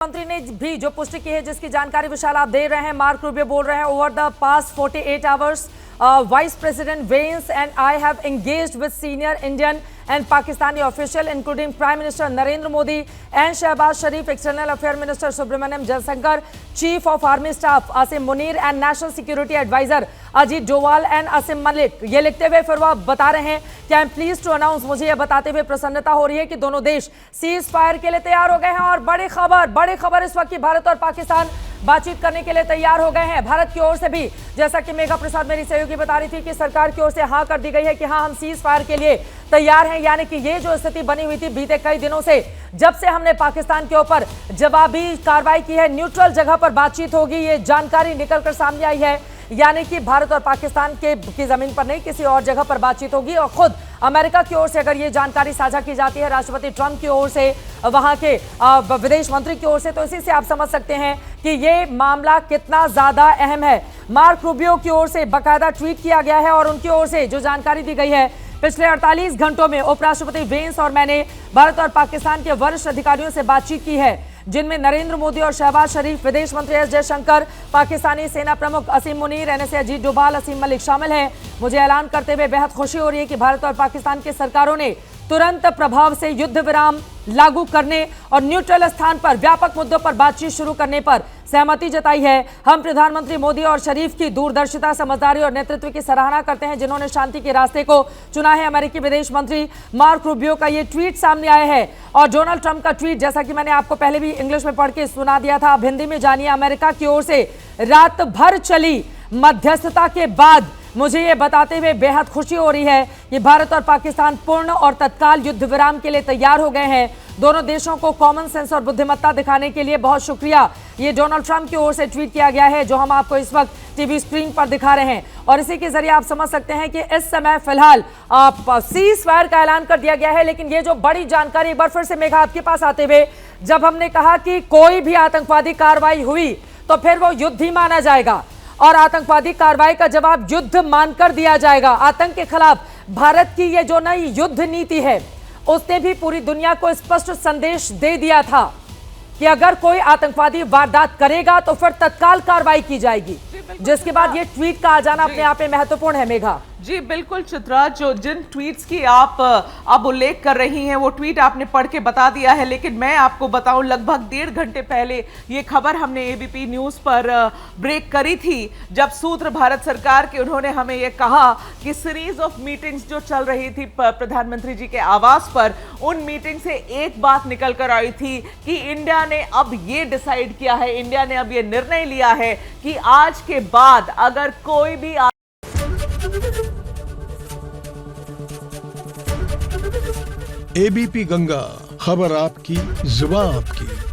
मंत्री ने भी जो पुष्टि की है, जिसकी जानकारी विशाल आप दे रहे हैं। मार्क रूबियो बोल रहे हैं, over the past 48 hours Vice President Vance and I have engaged with senior Indian and Pakistani officials, including Prime Minister Narendra Modi and Shehbaz Sharif, External Affairs Minister Subramaniam Jaishankar, Chief of Army Staff Asim Munir and National Security Advisor Ajit Doval and Asim Malik। ये लिखते हुए फिर वो बता रहे हैं कि I am please to announce, मुझे ये बताते हुए प्रसन्नता हो रही है कि दोनों देश सीज फायर के लिए तैयार हो गए हैं। और बड़ी खबर इस वक्त की भारत और पाकिस्तान बातचीत करने के लिए तैयार हो गए हैं। भारत की ओर से भी, जैसा कि मेघा प्रसाद मेरी सहयोगी बता रही थी, कि सरकार की ओर से हाँ कर दी गई है कि हाँ, हम सीज फायर के लिए तैयार हैं। यानी कि ये जो स्थिति बनी हुई थी बीते कई दिनों से, जब से हमने पाकिस्तान के ऊपर जवाबी कार्रवाई की है, न्यूट्रल जगह पर बातचीत होगी, ये जानकारी निकलकर सामने आई है। यानी कि भारत और पाकिस्तान की जमीन पर नहीं, किसी और जगह पर बातचीत होगी। और खुद अमेरिका की ओर से अगर ये जानकारी साझा की जाती है, राष्ट्रपति ट्रंप की ओर से, वहां के विदेश मंत्री की ओर से, तो इसी से आप समझ सकते हैं कि ये मामला कितना ज्यादा अहम है। मार्क रूबियो की ओर से बाकायदा ट्वीट किया गया है और उनकी ओर से जो जानकारी दी गई है, पिछले 48 घंटों में उपराष्ट्रपति वेंस और मैंने भारत और पाकिस्तान के वरिष्ठ अधिकारियों से बातचीत की है, जिनमें नरेंद्र मोदी और शहबाज शरीफ, विदेश मंत्री एस जयशंकर, पाकिस्तानी सेना प्रमुख असीम मुनीर, एनएसए अजीत डोभाल, असीम मलिक शामिल हैं। मुझे ऐलान करते हुए बेहद खुशी हो रही है कि भारत और पाकिस्तान की सरकारों ने तुरंत प्रभाव से युद्ध विराम लागू करने और न्यूट्रल स्थान पर व्यापक मुद्दों पर बातचीत शुरू करने पर सहमति जताई है। हम प्रधानमंत्री मोदी और शरीफ की दूरदर्शिता, समझदारी और नेतृत्व की सराहना करते हैं, जिन्होंने शांति के रास्ते को चुना है। अमेरिकी विदेश मंत्री मार्क रूबियो का ये ट्वीट सामने आया है और डोनाल्ड ट्रंप का ट्वीट, जैसा कि मैंने आपको पहले भी इंग्लिश में पढ़ के सुना दिया था, अब हिंदी में जानिए। अमेरिका की ओर से रात भर चली मध्यस्थता के बाद मुझे ये बताते हुए बेहद खुशी हो रही है कि भारत और पाकिस्तान पूर्ण और तत्काल युद्ध विराम के लिए तैयार हो गए हैं। दोनों देशों को कॉमन सेंस और बुद्धिमत्ता दिखाने के लिए बहुत शुक्रिया। ये डोनाल्ड ट्रंप की ओर से ट्वीट किया गया है, जो हम आपको इस वक्त टीवी स्क्रीन पर दिखा रहे हैं। और इसी के जरिए आप समझ सकते हैं कि इस समय फिलहाल सीज फायर का ऐलान कर दिया गया है। लेकिन ये जो बड़ी जानकारी, एक बार फिर से मेघा आपके पास आते हुए, जब हमने कहा कि कोई भी आतंकवादी कार्रवाई हुई तो फिर वो युद्ध ही माना जाएगा और आतंकवादी कार्रवाई का जवाब युद्ध मानकर दिया जाएगा। आतंक के खिलाफ भारत की ये जो नई युद्ध नीति है, उसने भी पूरी दुनिया को स्पष्ट संदेश दे दिया था कि अगर कोई आतंकवादी वारदात करेगा तो फिर तत्काल कार्रवाई की जाएगी, जिसके बाद ये ट्वीट का आ जाना अपने आप में महत्वपूर्ण है। मेघा जी बिल्कुल चित्रा, जो जिन ट्वीट्स की आप अब उल्लेख कर रही हैं, वो ट्वीट आपने पढ़ के बता दिया है। लेकिन मैं आपको बताऊं, लगभग 1.5 घंटे पहले ये खबर हमने एबीपी न्यूज पर ब्रेक करी थी, जब सूत्र भारत सरकार के, उन्होंने हमें ये कहा कि सीरीज ऑफ मीटिंग्स जो चल रही थी प्रधानमंत्री जी के आवास पर, उन मीटिंग से एक बात निकल कर आई थी कि इंडिया ने अब ये डिसाइड किया है, इंडिया ने अब ये निर्णय लिया है कि आज के बाद अगर कोई भी एबीपी गंगा, खबर आपकी, जुबान आपकी।